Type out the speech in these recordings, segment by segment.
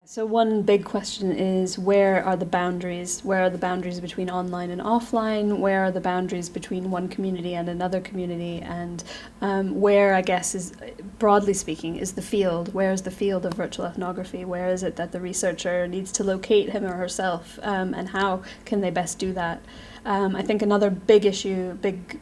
So one big question is, where are the boundaries? Where are the boundaries between online and offline? Where are the boundaries between one community and another community? And where, I guess, is, broadly speaking, is the field? Where is the field of virtual ethnography? Where is it that the researcher needs to locate him or herself? And how can they best do that? I think another big issue, big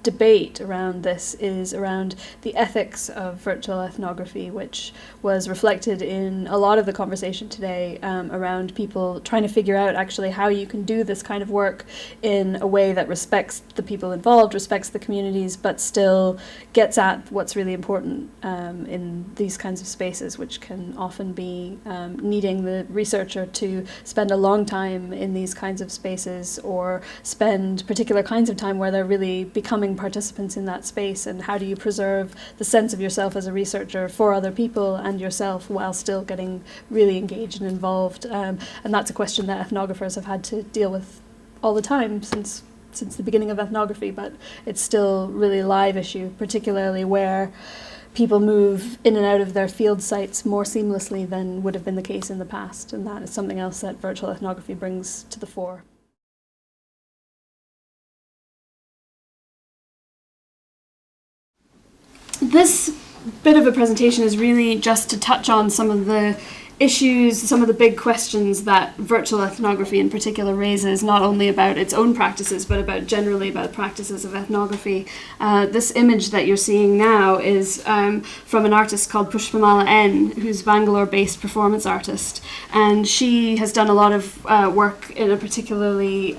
debate around this is around the ethics of virtual ethnography, which was reflected in a lot of the conversation today around people trying to figure out actually how you can do this kind of work in a way that respects the people involved, respects the communities, but still gets at what's really important in these kinds of spaces, which can often be needing the researcher to spend a long time in these kinds of spaces, or spend particular kinds of time where they're really becoming participants in that space. And how do you preserve the sense of yourself as a researcher for other people and yourself while still getting really engaged and involved? And that's a question that ethnographers have had to deal with all the time since the beginning of ethnography, but it's still really a live issue, particularly where people move in and out of their field sites more seamlessly than would have been the case in the past. And that is something else that virtual ethnography brings to the fore. This bit of a presentation is really just to touch on some of the issues, some of the big questions that virtual ethnography in particular raises, not only about its own practices, but about generally about practices of ethnography. This image that you're seeing now is from an artist called Pushpamala N, who's a Bangalore-based performance artist. And she has done a lot of work in a particularly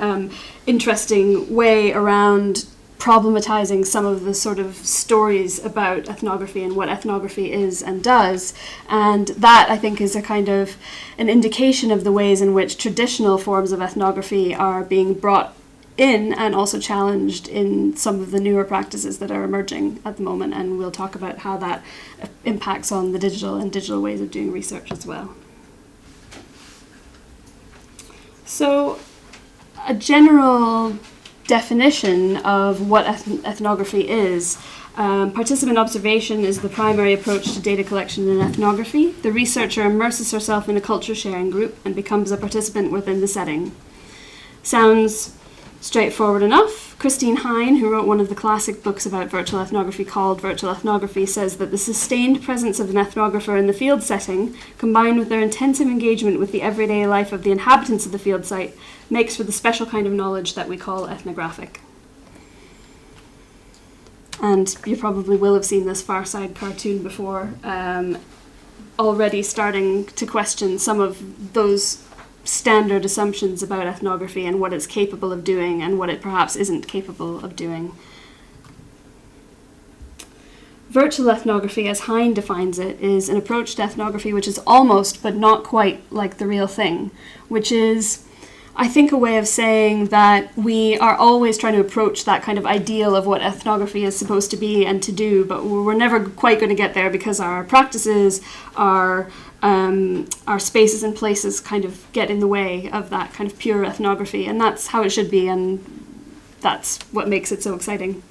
interesting way around problematizing some of the sort of stories about ethnography and what ethnography is and does. And that, I think, is a kind of an indication of the ways in which traditional forms of ethnography are being brought in and also challenged in some of the newer practices that are emerging at the moment. And we'll talk about how that impacts on the digital and digital ways of doing research as well. So, a general definition of what ethnography is. Participant observation is the primary approach to data collection in ethnography. The researcher immerses herself in a culture sharing group and becomes a participant within the setting. Sounds straightforward enough. Christine Hine, who wrote one of the classic books about virtual ethnography called Virtual Ethnography, says that the sustained presence of an ethnographer in the field setting, combined with their intensive engagement with the everyday life of the inhabitants of the field site, makes for the special kind of knowledge that we call ethnographic. And you probably will have seen this Far Side cartoon before, already starting to question some of those standard assumptions about ethnography and what it's capable of doing and what it perhaps isn't capable of doing. Virtual ethnography, as Hine defines it, is an approach to ethnography which is almost but not quite like the real thing, which is, I think, a way of saying that we are always trying to approach that kind of ideal of what ethnography is supposed to be and to do, but we're never quite going to get there because our practices, our spaces and places kind of get in the way of that kind of pure ethnography, and that's how it should be, and that's what makes it so exciting.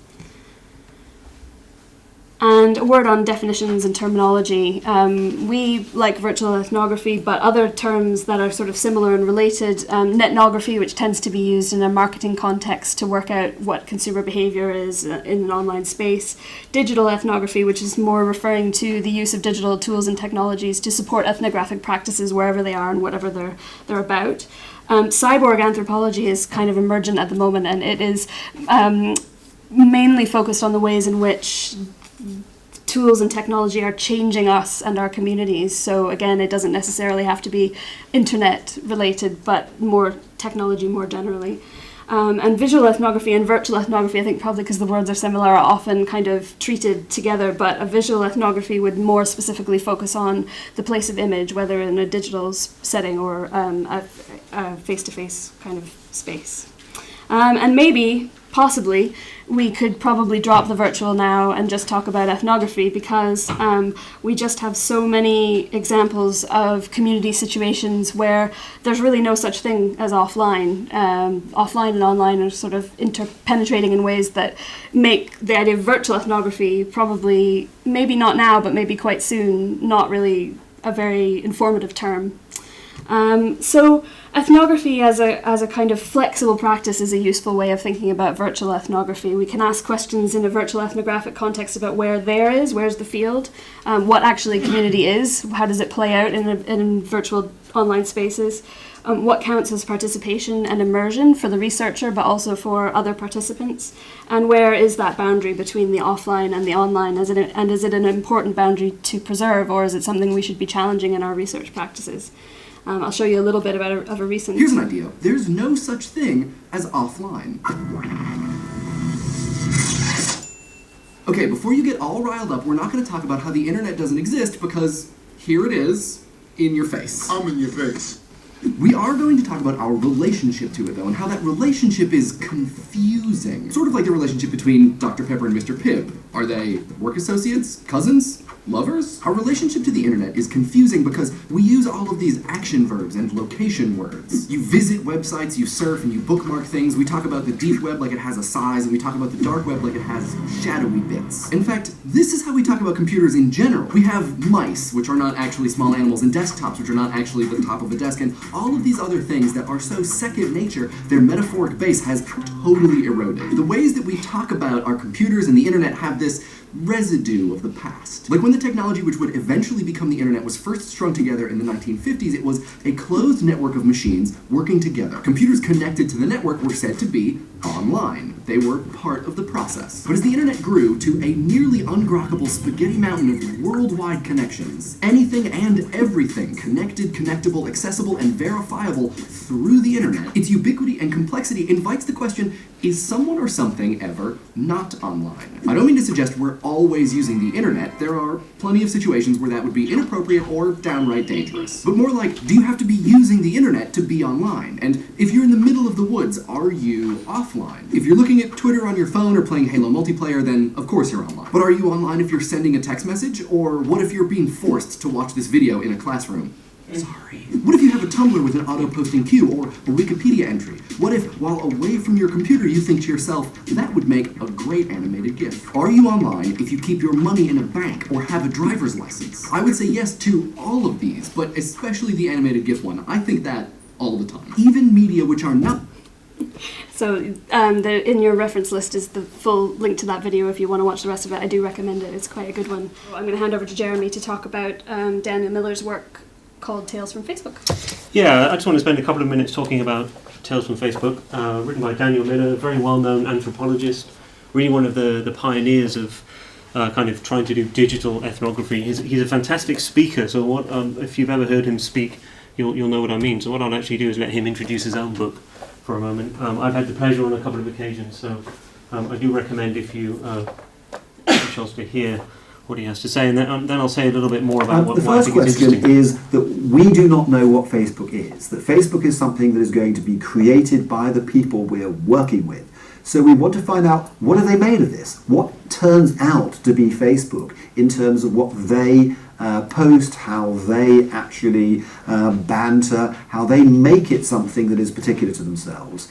And a word on definitions and terminology. We like virtual ethnography, but other terms that are sort of similar and related, netnography, which tends to be used in a marketing context to work out what consumer behavior is in an online space. Digital ethnography, which is more referring to the use of digital tools and technologies to support ethnographic practices wherever they are and whatever they're about. Cyborg anthropology is kind of emergent at the moment, and it is mainly focused on the ways in which tools and technology are changing us and our communities. So again, it doesn't necessarily have to be internet related, but more technology more generally. And visual ethnography and virtual ethnography, I think probably because the words are similar, are often kind of treated together, but a visual ethnography would more specifically focus on the place of image, whether in a digital setting or a face-to-face kind of space. And maybe, possibly, we could probably drop the virtual now and just talk about ethnography, because we just have so many examples of community situations where there's really no such thing as offline. Offline and online are sort of interpenetrating in ways that make the idea of virtual ethnography probably, maybe not now, but maybe quite soon, not really a very informative term. So ethnography as a kind of flexible practice is a useful way of thinking about virtual ethnography. We can ask questions in a virtual ethnographic context about where's the field, what actually community is, how does it play out in virtual online spaces, what counts as participation and immersion for the researcher but also for other participants, and where is that boundary between the offline and the online, is it an important boundary to preserve, or is it something we should be challenging in our research practices? I'll show you a little bit of a recent... Here's an idea. There's no such thing as offline. Okay, before you get all riled up, we're not going to talk about how the internet doesn't exist, because here it is, in your face. I'm in your face. We are going to talk about our relationship to it, though, and how that relationship is confusing. Sort of like the relationship between Dr. Pepper and Mr. Pibb. Are they work associates? Cousins? Lovers? Our relationship to the internet is confusing because we use all of these action verbs and location words. You visit websites, you surf, and you bookmark things. We talk about the deep web like it has a size, and we talk about the dark web like it has shadowy bits. In fact, this is how we talk about computers in general. We have mice, which are not actually small animals, and desktops, which are not actually the top of a desk, and all of these other things that are so second nature, their metaphoric base has totally eroded. The ways that we talk about our computers and the internet have this residue of the past. Like when the technology which would eventually become the internet was first strung together in the 1950s, it was a closed network of machines working together. Computers connected to the network were said to be online. They were part of the process. But as the internet grew to a nearly ungrokkable spaghetti mountain of worldwide connections, anything and everything connected, connectable, accessible, and verifiable through the internet, its ubiquity and complexity invites the question, is someone or something ever not online? I don't mean to suggest we're always using the internet. There are plenty of situations where that would be inappropriate or downright dangerous. But more like, do you have to be using the internet to be online? And if you're in the middle of the woods, are you offline? If you're looking at Twitter on your phone or playing Halo multiplayer, then of course you're online. But are you online if you're sending a text message? Or what if you're being forced to watch this video in a classroom? Sorry. What if you have a Tumblr with an auto-posting queue or a Wikipedia entry? What if, while away from your computer, you think to yourself, that would make a great animated GIF? Are you online if you keep your money in a bank or have a driver's license? I would say yes to all of these, but especially the animated GIF one. I think that all the time. Even media which are not... So in your reference list is the full link to that video if you want to watch the rest of it. I do recommend it. It's quite a good one. I'm going to hand over to Jeremy to talk about Daniel Miller's work called Tales from Facebook. Yeah, I just want to spend a couple of minutes talking about Tales from Facebook, written by Daniel Miller, a very well-known anthropologist, really one of the pioneers of kind of trying to do digital ethnography. He's a fantastic speaker, so what if you've ever heard him speak, you'll know what I mean. So what I'll actually do is let him introduce his own book for a moment. I've had the pleasure on a couple of occasions, so I do recommend if you get a chance to hear what he has to say, and then I'll say a little bit more about what I think is interesting. The first question is that we do not know what Facebook is, that Facebook is something that is going to be created by the people we're working with. So we want to find out, what are they made of this? What turns out to be Facebook in terms of what they post, how they actually banter, how they make it something that is particular to themselves.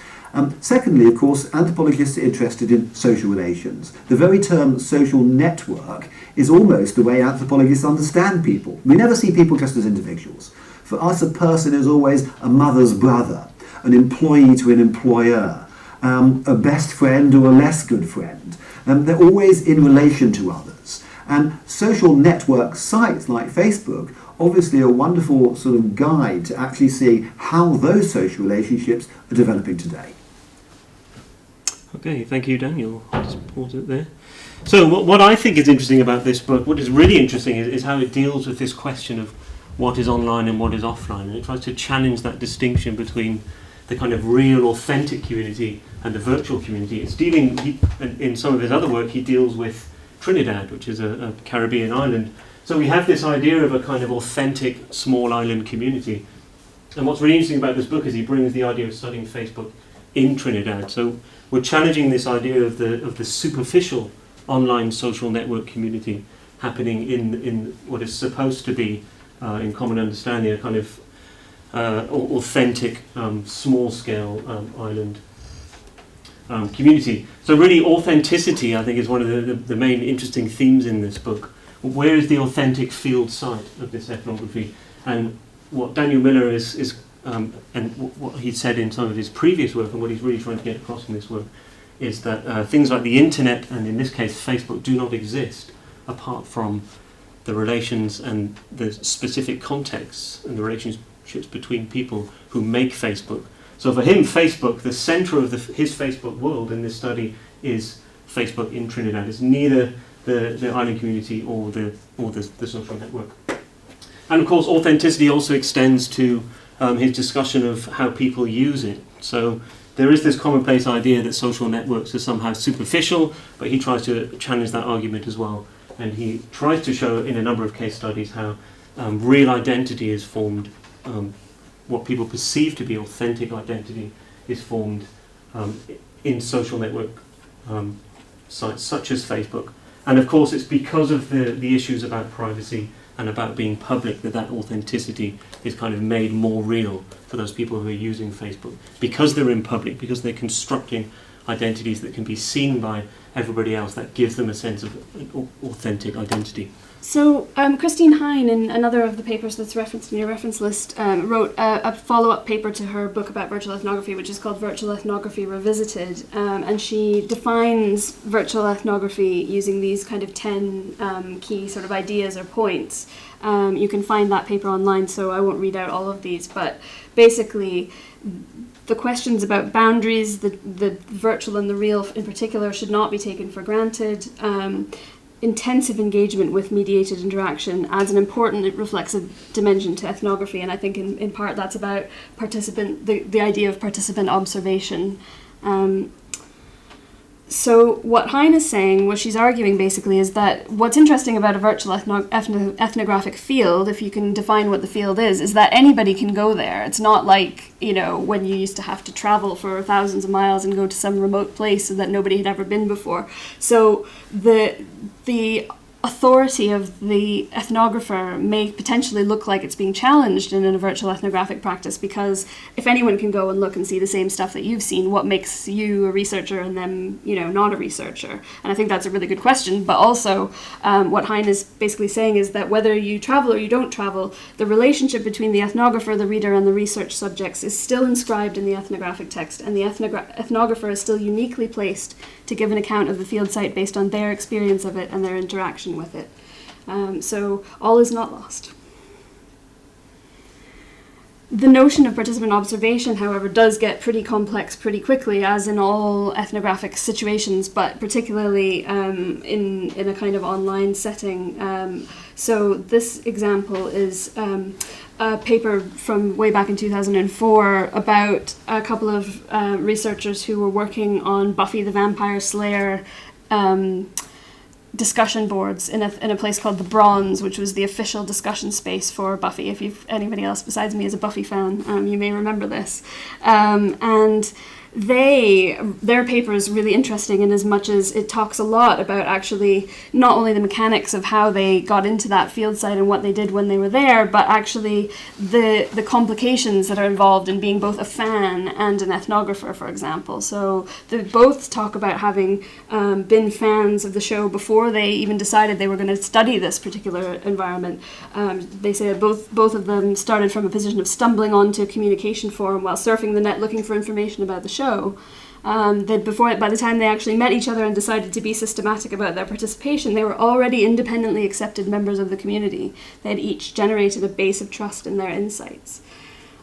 Secondly, of course, anthropologists are interested in social relations. The very term social network is almost the way anthropologists understand people. We never see people just as individuals. For us, a person is always a mother's brother, an employee to an employer, a best friend or a less good friend. They're always in relation to others. And social network sites like Facebook obviously are a wonderful sort of guide to actually see how those social relationships are developing today. Okay, thank you, Daniel. I'll just pause it there. So what I think is interesting about this book, what is really interesting is how it deals with this question of what is online and what is offline. And it tries to challenge that distinction between the kind of real, authentic community and the virtual community. It's dealing, in some of his other work, he deals with Trinidad, which is a Caribbean island. So we have this idea of a kind of authentic small island community. And what's really interesting about this book is he brings the idea of studying Facebook in Trinidad. So we're challenging this idea of the superficial online social network community happening in what is supposed to be, in common understanding, a kind of authentic, small-scale island community. So really, authenticity, I think, is one of the main interesting themes in this book, where is the authentic field site of this ethnography? And what Daniel Miller is what he said in some of his previous work, and what he's really trying to get across in this work, is that things like the internet, and in this case Facebook, do not exist apart from the relations and the specific contexts and the relationships between people who make Facebook. So for him, Facebook, the centre of his Facebook world in this study is Facebook in Trinidad. It's neither the island community or the social network. And of course, authenticity also extends to his discussion of how people use it. So there is this commonplace idea that social networks are somehow superficial, but he tries to challenge that argument as well. And he tries to show in a number of case studies how real identity is formed, what people perceive to be authentic identity is formed in social network sites such as Facebook. And of course it's because of the issues about privacy and about being public that authenticity is kind of made more real for those people who are using Facebook. Because they're in public, because they're constructing identities that can be seen by everybody else, that gives them a sense of authentic identity. So Christine Hine, in another of the papers that's referenced in your reference list, wrote a follow-up paper to her book about virtual ethnography, which is called Virtual Ethnography Revisited, and she defines virtual ethnography using these kind of 10 key sort of ideas or points. You can find that paper online, so I won't read out all of these, but basically the questions about boundaries, the virtual and the real in particular, should not be taken for granted. Intensive engagement with mediated interaction adds an important reflexive dimension to ethnography, and I think in part that's about the idea of participant observation. So what Hine is saying, what she's arguing basically, is that what's interesting about a virtual ethnographic field, if you can define what the field is that anybody can go there. It's not like, when you used to have to travel for thousands of miles and go to some remote place that nobody had ever been before. So the authority of the ethnographer may potentially look like it's being challenged in a virtual ethnographic practice, because if anyone can go and look and see the same stuff that you've seen, what makes you a researcher and them, not a researcher? And I think that's a really good question. But also, what Hine is basically saying is that whether you travel or you don't travel, the relationship between the ethnographer, the reader, and the research subjects is still inscribed in the ethnographic text, and the ethnographer is still uniquely placed to give an account of the field site based on their experience of it and their interaction with it. So all is not lost. The notion of participant observation, however, does get pretty complex pretty quickly, as in all ethnographic situations, but particularly in a kind of online setting. So this example is a paper from way back in 2004 about a couple of researchers who were working on Buffy the Vampire Slayer discussion boards in a place called the Bronze, which was the official discussion space for Buffy. If anybody else besides me is a Buffy fan, you may remember this. And their paper is really interesting in as much as it talks a lot about actually not only the mechanics of how they got into that field site and what they did when they were there, but actually the complications that are involved in being both a fan and an ethnographer, for example. So they both talk about having been fans of the show before they even decided they were going to study this particular environment. They say that both of them started from a position of stumbling onto a communication forum while surfing the net looking for information about the show. By the time they actually met each other and decided to be systematic about their participation, they were already independently accepted members of the community. They had each generated a base of trust in their insights.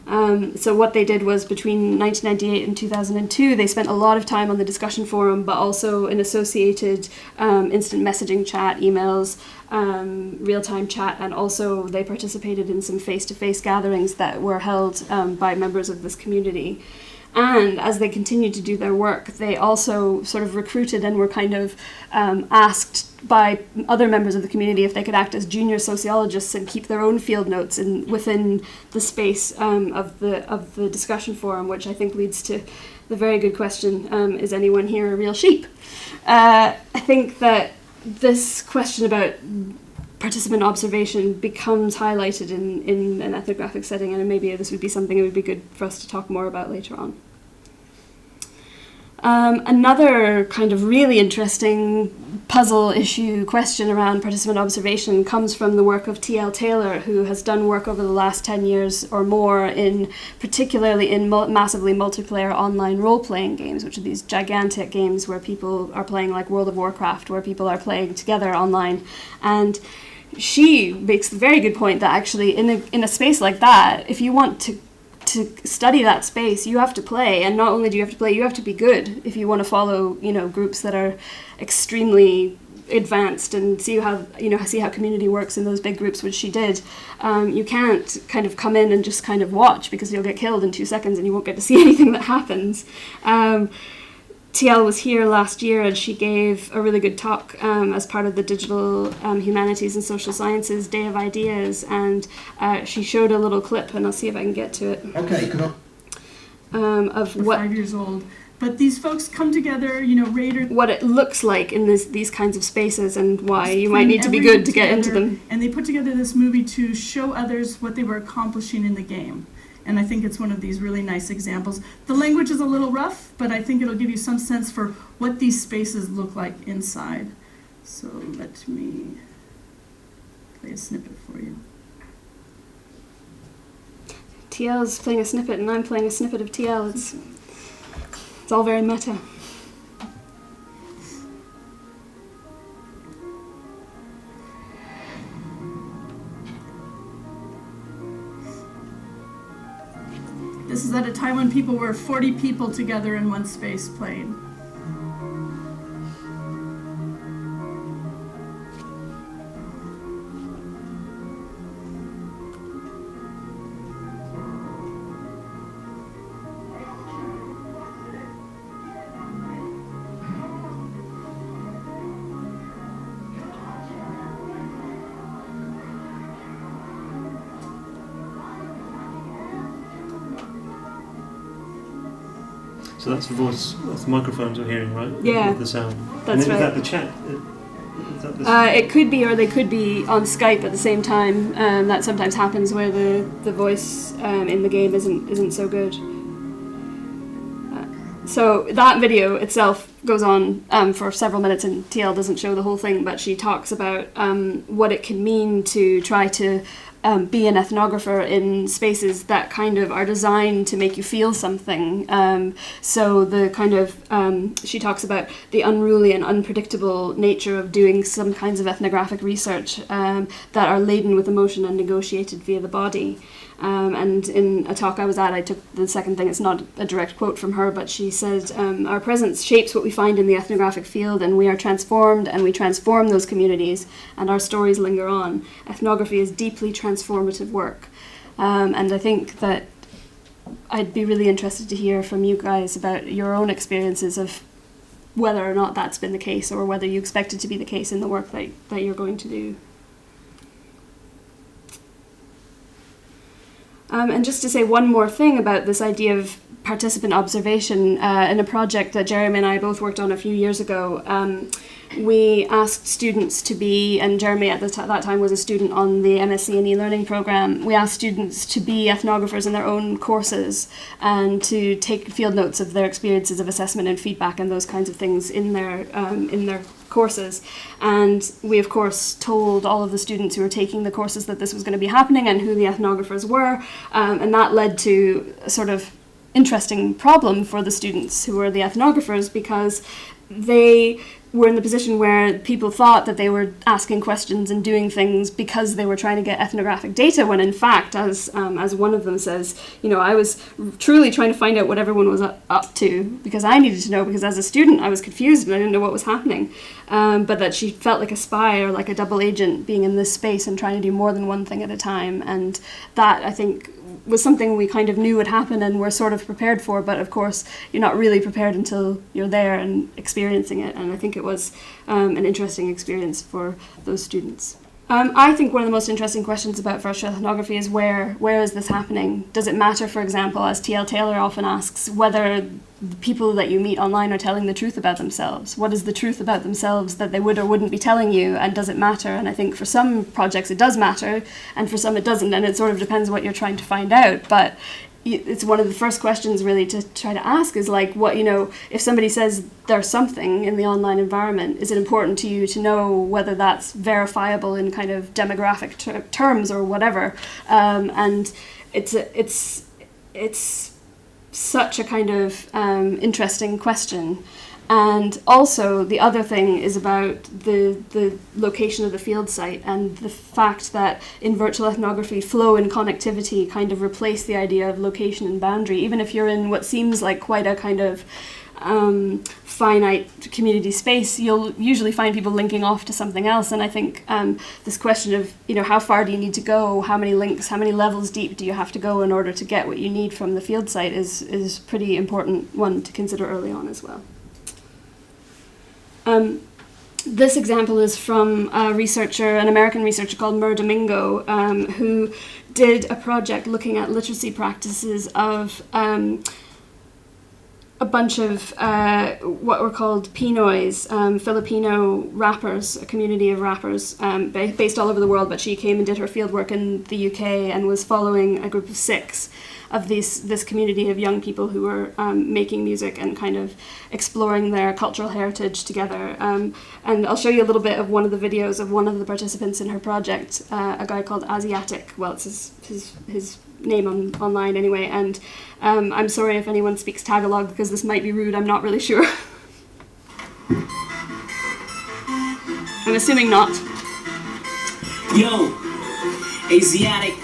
So what they did was, between 1998 and 2002, they spent a lot of time on the discussion forum, but also in associated instant messaging chat, emails, real-time chat, and also they participated in some face-to-face gatherings that were held by members of this community. And as they continued to do their work, they also sort of recruited and were kind of asked by other members of the community if they could act as junior sociologists and keep their own field notes within the space of the discussion forum, which I think leads to the very good question, is anyone here a real sheep? I think that this question about participant observation becomes highlighted in an ethnographic setting, and maybe this would be something that would be good for us to talk more about later on. Another kind of really interesting puzzle issue question around participant observation comes from the work of T.L. Taylor, who has done work over the last 10 years or more particularly in massively multiplayer online role-playing games, which are these gigantic games where people are playing like World of Warcraft, where people are playing together online. And she makes the very good point that actually in a space like that, if you want to study that space, you have to play, and not only do you have to play, you have to be good if you want to follow, groups that are extremely advanced and see how community works in those big groups, which she did. You can't kind of come in and just kind of watch, because you'll get killed in 2 seconds and you won't get to see anything that happens. TL was here last year, and she gave a really good talk as part of the Digital Humanities and Social Sciences Day of Ideas, and she showed a little clip, and I'll see if I can get to it. Okay, cool. Of what 5 years old. But these folks come together, raiders. What it looks like in these kinds of spaces, and why you might need to be good to get into them. And they put together this movie to show others what they were accomplishing in the game. And I think it's one of these really nice examples. The language is a little rough, but I think it'll give you some sense for what these spaces look like inside. So let me play a snippet for you. TL's playing a snippet, and I'm playing a snippet of TL. It's all very meta. This is at a time when people were 40 people together in one space playing. So that's the voice, that's the microphones we're hearing, right? Yeah. The sound. That's and right. Is that the chat? Is that the It could be, or they could be on Skype at the same time. That sometimes happens where the voice in the game isn't so good. So that video itself goes on for several minutes, and TL doesn't show the whole thing, but she talks about what it can mean to try to be an ethnographer in spaces that kind of are designed to make you feel something. So the kind of, she talks about the unruly and unpredictable nature of doing some kinds of ethnographic research that are laden with emotion and negotiated via the body. And in a talk I was at, I took the second thing. It's not a direct quote from her, but she said, our presence shapes what we find in the ethnographic field, and we are transformed, and we transform those communities, and our stories linger on. Ethnography is deeply transformative work. And I think that I'd be really interested to hear from you guys about your own experiences of whether or not that's been the case, or whether you expect it to be the case in the work that you're going to do. And just to say one more thing about this idea of participant observation, in a project that Jeremy and I both worked on a few years ago, we asked students to be, and Jeremy at that time was a student on the MSc in e-learning program, we asked students to be ethnographers in their own courses and to take field notes of their experiences of assessment and feedback and those kinds of things in their courses. And we of course told all of the students who were taking the courses that this was going to be happening and who the ethnographers were, and that led to a sort of interesting problem for the students who were the ethnographers, because they were in the position where people thought that they were asking questions and doing things because they were trying to get ethnographic data, when in fact, as one of them says, I was truly trying to find out what everyone was up to, because I needed to know, because as a student I was confused and I didn't know what was happening, but that she felt like a spy or like a double agent being in this space and trying to do more than one thing at a time. And that, I think, was something we kind of knew would happen and were sort of prepared for, but of course you're not really prepared until you're there and experiencing it, and I think it was an interesting experience for those students. I think one of the most interesting questions about virtual ethnography is where is this happening? Does it matter, for example, as T.L. Taylor often asks, whether the people that you meet online are telling the truth about themselves? What is the truth about themselves that they would or wouldn't be telling you, and does it matter? And I think for some projects it does matter, and for some it doesn't, and it sort of depends what you're trying to find out. But it's one of the first questions really to try to ask is like, what, you know, if somebody says there's something in the online environment, is it important to you to know whether that's verifiable in kind of demographic terms or whatever? And it's such a kind of interesting question. And also the other thing is about the location of the field site and the fact that in virtual ethnography, flow and connectivity kind of replace the idea of location and boundary. Even if you're in what seems like quite a kind of finite community space, you'll usually find people linking off to something else. And I think this question of, you know, how far do you need to go, how many links, how many levels deep do you have to go in order to get what you need from the field site is pretty important one to consider early on as well. This example is from a researcher, an American researcher called Mer Domingo, who did a project looking at literacy practices of a bunch of what were called Pinoys, Filipino rappers, a community of rappers based all over the world, but she came and did her fieldwork in the UK and was following a group of 6 of this community of young people who were making music and kind of exploring their cultural heritage together. And I'll show you a little bit of one of the videos of one of the participants in her project, a guy called Asiatic. Well, it's his name online anyway. And I'm sorry if anyone speaks Tagalog because this might be rude, I'm not really sure. I'm assuming not. Yo, Asiatic,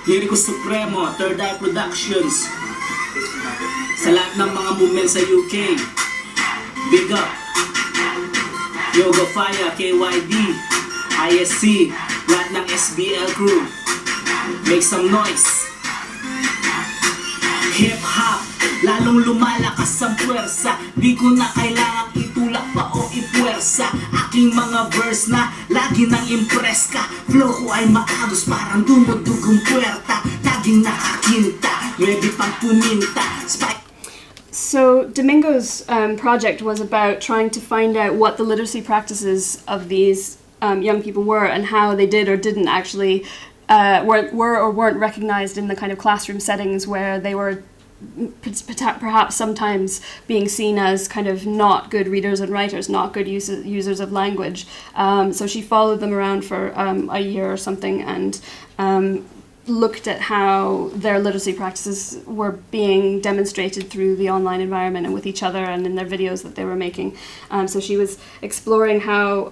Lyrico Supremo, Third Eye Productions. Sa lahat ng mga movement sa UK, big up. Yoga Fire, KYD, ISC, lahat ng SBL crew. Make some noise. Hip-hop, lalong lumalakas ang puwersa. Di ko na kailangang itulak pa o ipuwersa. Aking mga verse na lagi nang impress ka. Flow ko ay maagos parang dumudugong puwerta. Laging nakakinta, ready pang puminta. So Domingo's project was about trying to find out what the literacy practices of these young people were and how they did or didn't actually were or weren't recognized in the kind of classroom settings where they were perhaps sometimes being seen as kind of not good readers and writers, not good users of language. So she followed them around for a year or something and looked at how their literacy practices were being demonstrated through the online environment and with each other and in their videos that they were making. So she was exploring how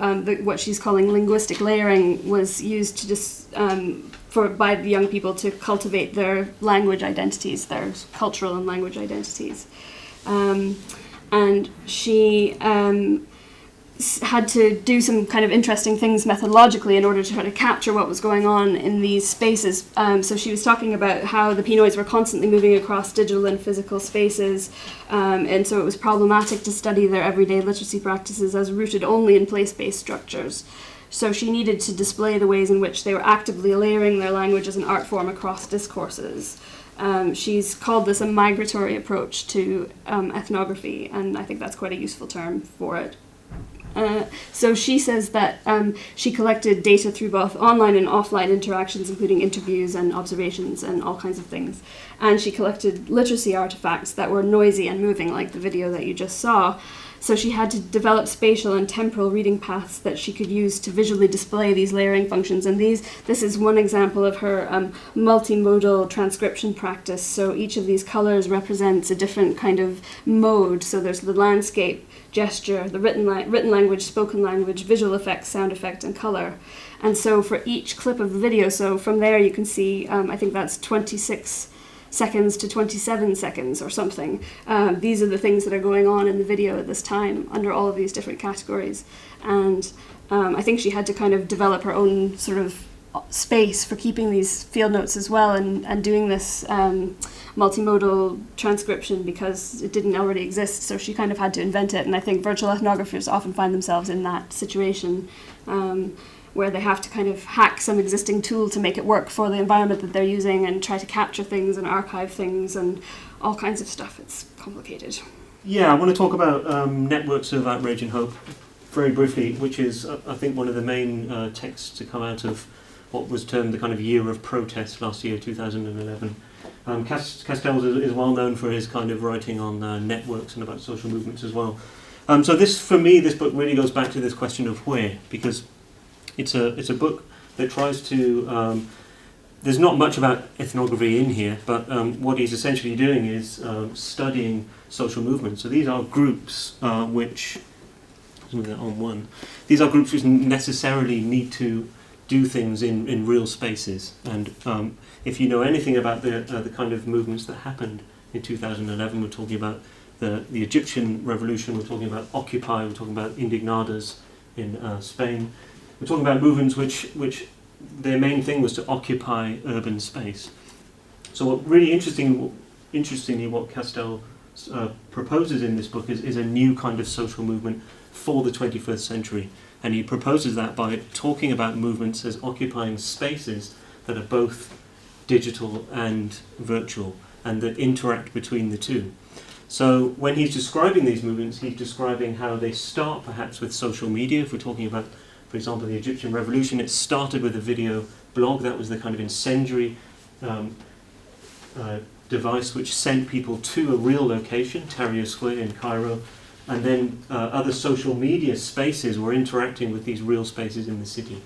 what she's calling linguistic layering was used to by the young people to cultivate their language identities, their cultural and language identities. And she had to do some kind of interesting things methodologically in order to try to capture what was going on in these spaces. So she was talking about how the Pinoys were constantly moving across digital and physical spaces, and so it was problematic to study their everyday literacy practices as rooted only in place-based structures. So she needed to display the ways in which they were actively layering their language as an art form across discourses. She's called this a migratory approach to ethnography, and I think that's quite a useful term for it. So she says that she collected data through both online and offline interactions, including interviews and observations and all kinds of things. And she collected literacy artifacts that were noisy and moving, like the video that you just saw. So she had to develop spatial and temporal reading paths that she could use to visually display these layering functions. And this is one example of her multimodal transcription practice. So each of these colors represents a different kind of mode. So there's the landscape, gesture, the written language, spoken language, visual effects, sound effect, and color. And so for each clip of the video, so from there you can see, I think that's 26 seconds to 27 seconds or something. These are the things that are going on in the video at this time under all of these different categories. And I think she had to kind of develop her own sort of space for keeping these field notes as well and doing this multimodal transcription because it didn't already exist, so she kind of had to invent it. And I think virtual ethnographers often find themselves in that situation where they have to kind of hack some existing tool to make it work for the environment that they're using and try to capture things and archive things and all kinds of stuff. It's complicated. Yeah, I want to talk about networks of outrage and hope very briefly, which is, I think, one of the main texts to come out of what was termed the kind of year of protest last year, 2011. Castells is well known for his kind of writing on networks and about social movements as well. So this, for me, this book really goes back to this question of where, because it's a book that tries to. There's not much about ethnography in here, but what he's essentially doing is studying social movements. So these are groups which. On one, these are groups which necessarily need to do things in real spaces, and if you know anything about the kind of movements that happened in 2011, we're talking about the Egyptian revolution, we're talking about Occupy, we're talking about Indignadas in Spain, we're talking about movements which their main thing was to occupy urban space. So what really interestingly what Castell proposes in this book is a new kind of social movement for the 21st century, and he proposes that by talking about movements as occupying spaces that are both digital and virtual and that interact between the two. So when he's describing these movements, he's describing how they start perhaps with social media. If we're talking about, for example, the Egyptian revolution, it started with a video blog. That was the kind of incendiary device which sent people to a real location, Tahrir Square in Cairo, and then other social media spaces were interacting with these real spaces in the city.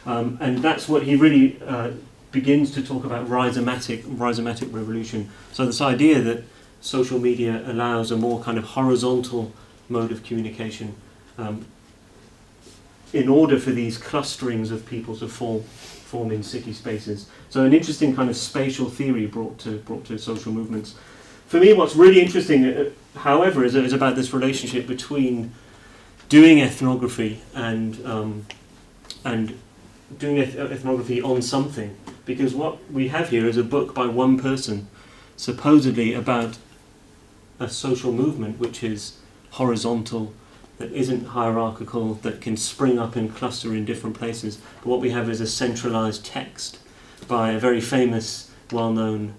And that's what he really begins to talk about rhizomatic revolution. So this idea that social media allows a more kind of horizontal mode of communication in order for these clusterings of people to form in city spaces. So an interesting kind of spatial theory brought to social movements. For me, what's really interesting, however, is about this relationship between doing ethnography and doing ethnography on something. Because what we have here is a book by one person, supposedly about a social movement which is horizontal, that isn't hierarchical, that can spring up and cluster in different places. But what we have is a centralized text by a very famous, well-known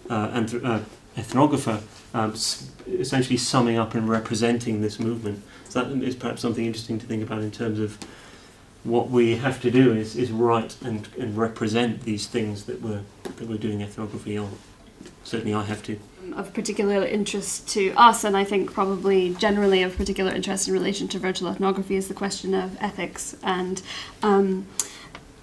ethnographer, essentially summing up and representing this movement. So that is perhaps something interesting to think about in terms of what we have to do is write and represent these things that we're doing ethnography on. Certainly I have to. Of particular interest to us, and I think probably generally of particular interest in relation to virtual ethnography, is the question of ethics. And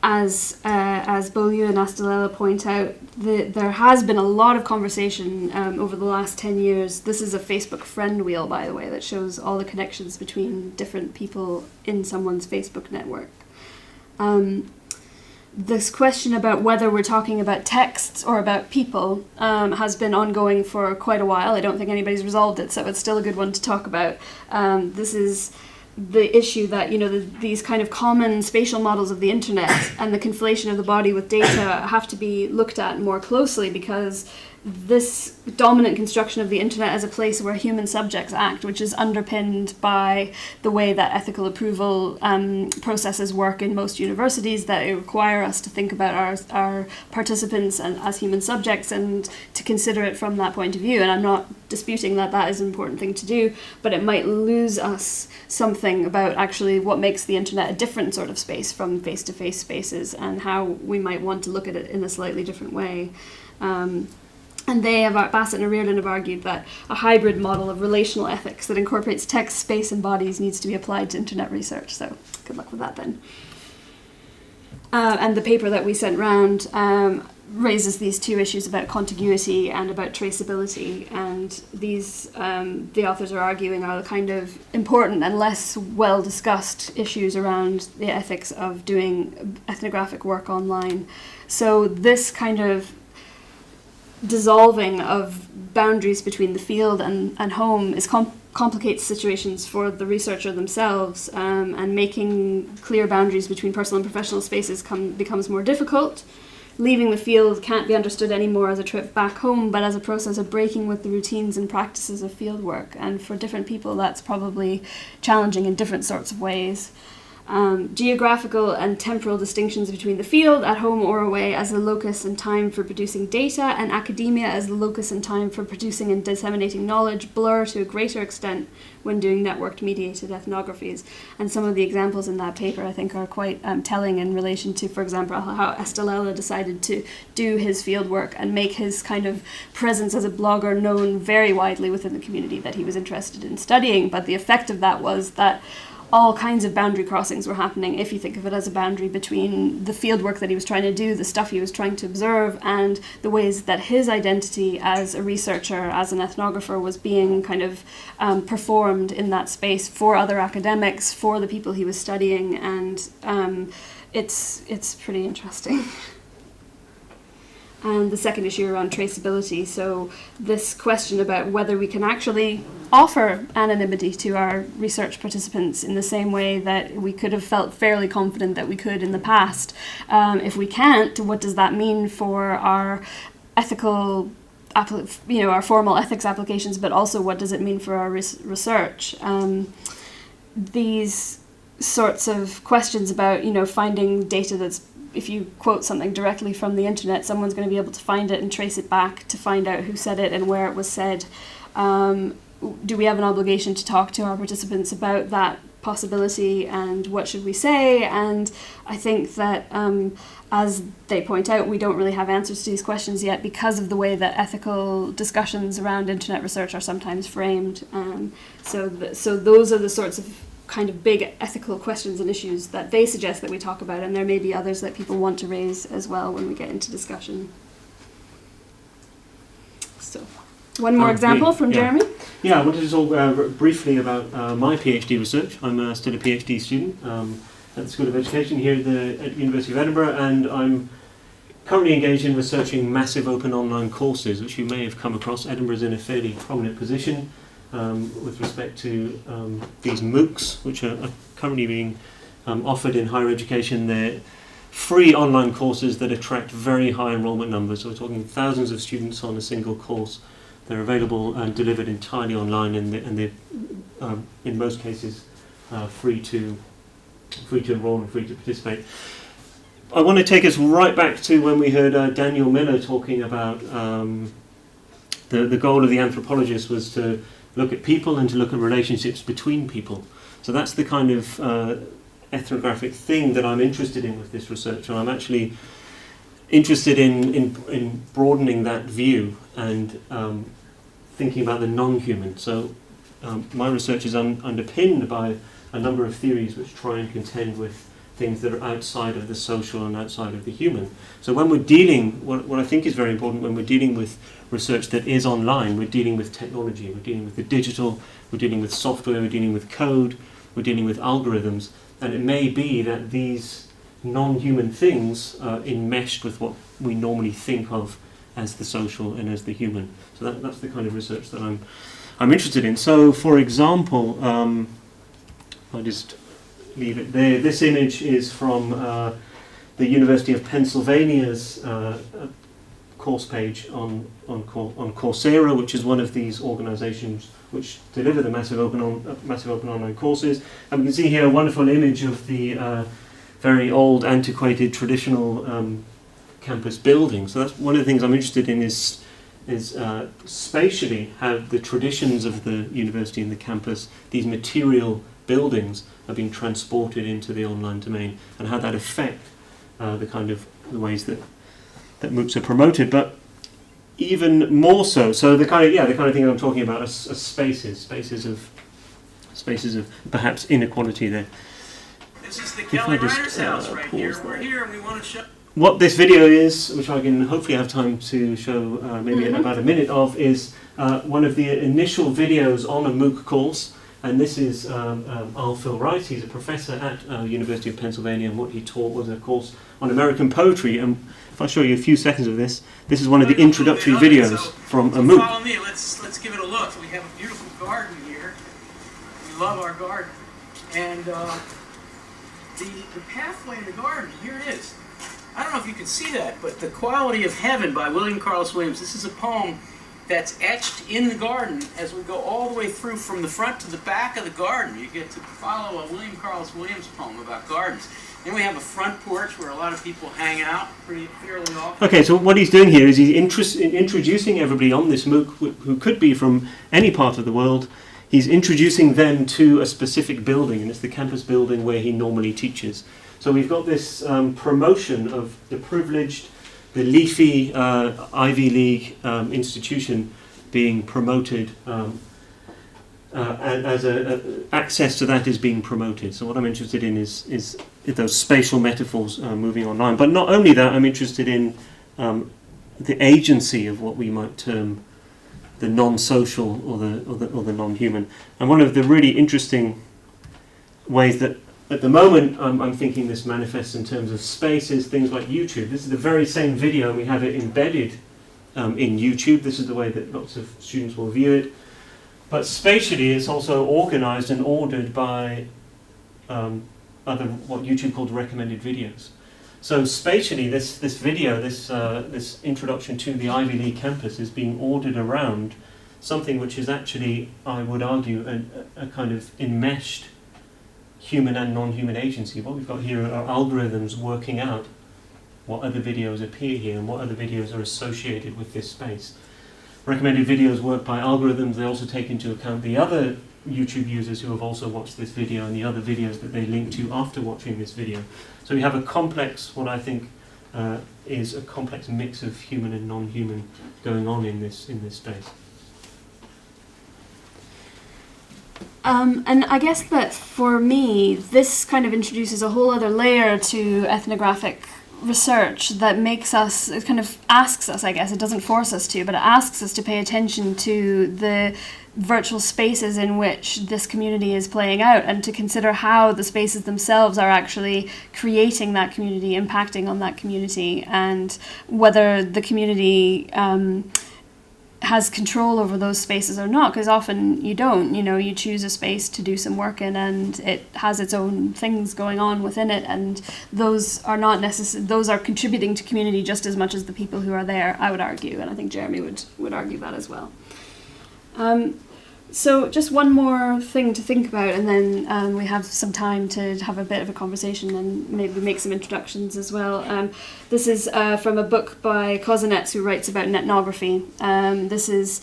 as Beaulieu and Astalella point out, there has been a lot of conversation over the last 10 years. This is a Facebook friend wheel, by the way, that shows all the connections between different people in someone's Facebook network. This question about whether we're talking about texts or about people has been ongoing for quite a while. I don't think anybody's resolved it, so it's still a good one to talk about. This is the issue that, these kind of common spatial models of the internet and the conflation of the body with data have to be looked at more closely, because this dominant construction of the internet as a place where human subjects act, which is underpinned by the way that ethical approval processes work in most universities, that require us to think about our participants and as human subjects and to consider it from that point of view. And I'm not disputing that that is an important thing to do, but it might lose us something about actually what makes the internet a different sort of space from face-to-face spaces, and how we might want to look at it in a slightly different way. And Bassett and Reardon have argued that a hybrid model of relational ethics that incorporates text, space, and bodies needs to be applied to internet research. So good luck with that then. And the paper that we sent round raises these two issues about contiguity and about traceability. And these, the authors are arguing, are the kind of important and less well discussed issues around the ethics of doing ethnographic work online. So this kind of dissolving of boundaries between the field and home complicates situations for the researcher themselves, and making clear boundaries between personal and professional spaces becomes more difficult. Leaving the field can't be understood anymore as a trip back home, but as a process of breaking with the routines and practices of field work. And for different people, that's probably challenging in different sorts of ways. geographical and temporal distinctions between the field, at home or away, as the locus and time for producing data, and academia as the locus and time for producing and disseminating knowledge blur to a greater extent when doing networked mediated ethnographies. And some of the examples in that paper I think are quite telling in relation to, for example, how Estalella decided to do his field work and make his kind of presence as a blogger known very widely within the community that he was interested in studying. But the effect of that was that all kinds of boundary crossings were happening, if you think of it as a boundary between the field work that he was trying to do, the stuff he was trying to observe, and the ways that his identity as a researcher, as an ethnographer, was being kind of performed in that space for other academics, for the people he was studying, and it's pretty interesting. And the second issue around traceability. So this question about whether we can actually offer anonymity to our research participants in the same way that we could have felt fairly confident that we could in the past. If we can't, what does that mean for our ethical, our formal ethics applications, but also what does it mean for our research? These sorts of questions about, finding data that's, if you quote something directly from the internet, someone's going to be able to find it and trace it back to find out who said it and where it was said. Do we have an obligation to talk to our participants about that possibility, and what should we say? And I think that, as they point out, we don't really have answers to these questions yet because of the way that ethical discussions around internet research are sometimes framed. So those are the sorts of kind of big ethical questions and issues that they suggest that we talk about, and there may be others that people want to raise as well when we get into discussion. So, one more example from Jeremy. Yeah, I wanted to talk briefly about my PhD research. I'm still a PhD student at the School of Education here at the University of Edinburgh, and I'm currently engaged in researching massive open online courses, which you may have come across. Edinburgh's in a fairly prominent position with respect to these MOOCs, which are currently being offered in higher education. They're free online courses that attract very high enrollment numbers. So we're talking thousands of students on a single course. They're available and delivered entirely online, and they're in most cases free to enroll and free to participate. I want to take us right back to when we heard Daniel Miller talking about the goal of the anthropologist was to look at people and to look at relationships between people. So that's the kind of ethnographic thing that I'm interested in with this research, and I'm actually interested in broadening that view and thinking about the non-human. So my research is underpinned by a number of theories which try and contend with things that are outside of the social and outside of the human. So when we're dealing, what I think is very important when we're dealing with research that is online, we're dealing with technology, we're dealing with the digital, we're dealing with software, we're dealing with code, we're dealing with algorithms, and it may be that these non-human things are enmeshed with what we normally think of as the social and as the human. So that's the kind of research that I'm interested in. So for example, I'll just leave it there. This image is from the University of Pennsylvania's course page on Coursera, which is one of these organizations which deliver the massive open online courses. And we can see here a wonderful image of the very old, antiquated, traditional campus building. So that's one of the things I'm interested in is spatially how the traditions of the university and the campus, these material buildings, are being transported into the online domain, and how that affect the ways that MOOCs are promoted. But even more so the kind of thing I'm talking about are spaces of perhaps inequality there. This is the Kelly Reiner's house right here. We're here and we want to show what this video is, which I can hopefully have time to show maybe in about a minute of, is one of the initial videos on a MOOC course. And this is R. Phil Wright. He's a professor at University of Pennsylvania, and what he taught was a course on American poetry. And if I show you a few seconds of this, this is one of the introductory videos from a MOOC. Follow me. Let's give it a look. We have a beautiful garden here. We love our garden, and the pathway in the garden. Here it is. I don't know if you can see that, but The Quality of Heaven by William Carlos Williams. This is a poem that's etched in the garden as we go all the way through from the front to the back of the garden. You get to follow a William Carlos Williams poem about gardens. Then we have a front porch where a lot of people hang out pretty fairly often. Okay, so what he's doing here is he's introducing everybody on this MOOC who could be from any part of the world. He's introducing them to a specific building, and it's the campus building where he normally teaches. So we've got this promotion of the privileged, the leafy Ivy League institution being promoted, and as access to that is being promoted. So what I'm interested in is those spatial metaphors moving online. But not only that, I'm interested in the agency of what we might term the non-social or the non-human. And one of the really interesting ways that at the moment I'm thinking this manifests in terms of space is things like YouTube. This is the very same video, we have it embedded in YouTube. This is the way that lots of students will view it. But spatially it's also organized and ordered by other, what YouTube called recommended videos. So spatially, this video, this introduction to the Ivy League campus is being ordered around something which is actually, I would argue, a kind of enmeshed human and non-human agency. What we've got here are algorithms working out what other videos appear here and what other videos are associated with this space. Recommended videos work by algorithms. They also take into account the other YouTube users who have also watched this video and the other videos that they link to after watching this video. So we have a complex, what I think is a complex mix of human and non-human going on in this space. And I guess that for me, this kind of introduces a whole other layer to ethnographic research that makes us, it kind of asks us, I guess, it doesn't force us to, but it asks us to pay attention to the virtual spaces in which this community is playing out and to consider how the spaces themselves are actually creating that community, impacting on that community, and whether the community has control over those spaces or not, because often you don't. You know, you choose a space to do some work in and it has its own things going on within it, and those are not those are contributing to community just as much as the people who are there, I would argue, and I think Jeremy would argue that as well. So just one more thing to think about, and then we have some time to have a bit of a conversation and maybe make some introductions as well. This is from a book by Kozinets, who writes about ethnography. This is,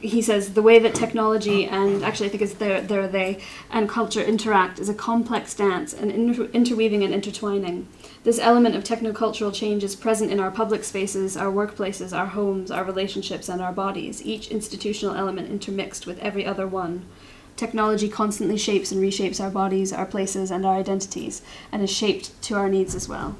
he says, the way that technology and, actually I think it's they, and culture interact is a complex dance, and interweaving and intertwining. This element of technocultural change is present in our public spaces, our workplaces, our homes, our relationships, and our bodies, each institutional element intermixed with every other one. Technology constantly shapes and reshapes our bodies, our places, and our identities, and is shaped to our needs as well.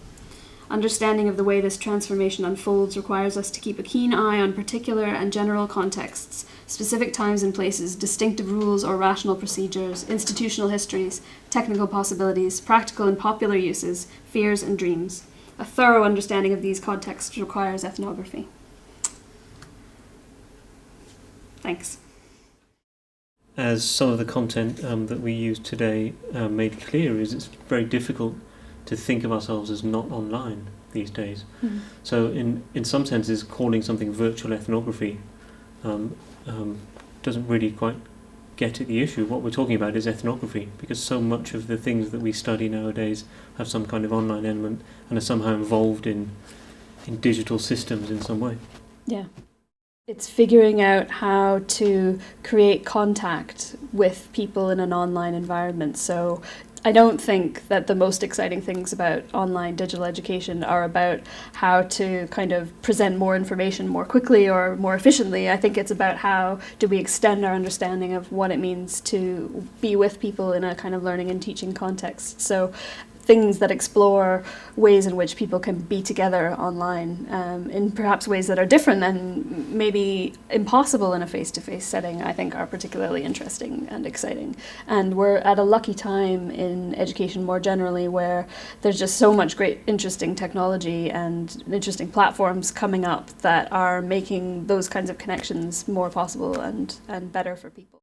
Understanding of the way this transformation unfolds requires us to keep a keen eye on particular and general contexts, specific times and places, distinctive rules or rational procedures, institutional histories, technical possibilities, practical and popular uses, fears and dreams. A thorough understanding of these contexts requires ethnography. Thanks. As some of the content that we use today made clear, is it's very difficult to think of ourselves as not online these days. Mm-hmm. So in some senses, calling something virtual ethnography doesn't really quite get at the issue. What we're talking about is ethnography, because so much of the things that we study nowadays have some kind of online element and are somehow involved in digital systems in some way. Yeah. It's figuring out how to create contact with people in an online environment. So I don't think that the most exciting things about online digital education are about how to kind of present more information more quickly or more efficiently. I think it's about how do we extend our understanding of what it means to be with people in a kind of learning and teaching context. So things that explore ways in which people can be together online in perhaps ways that are different and maybe impossible in a face-to-face setting, I think are particularly interesting and exciting. And we're at a lucky time in education more generally where there's just so much great interesting technology and interesting platforms coming up that are making those kinds of connections more possible and better for people.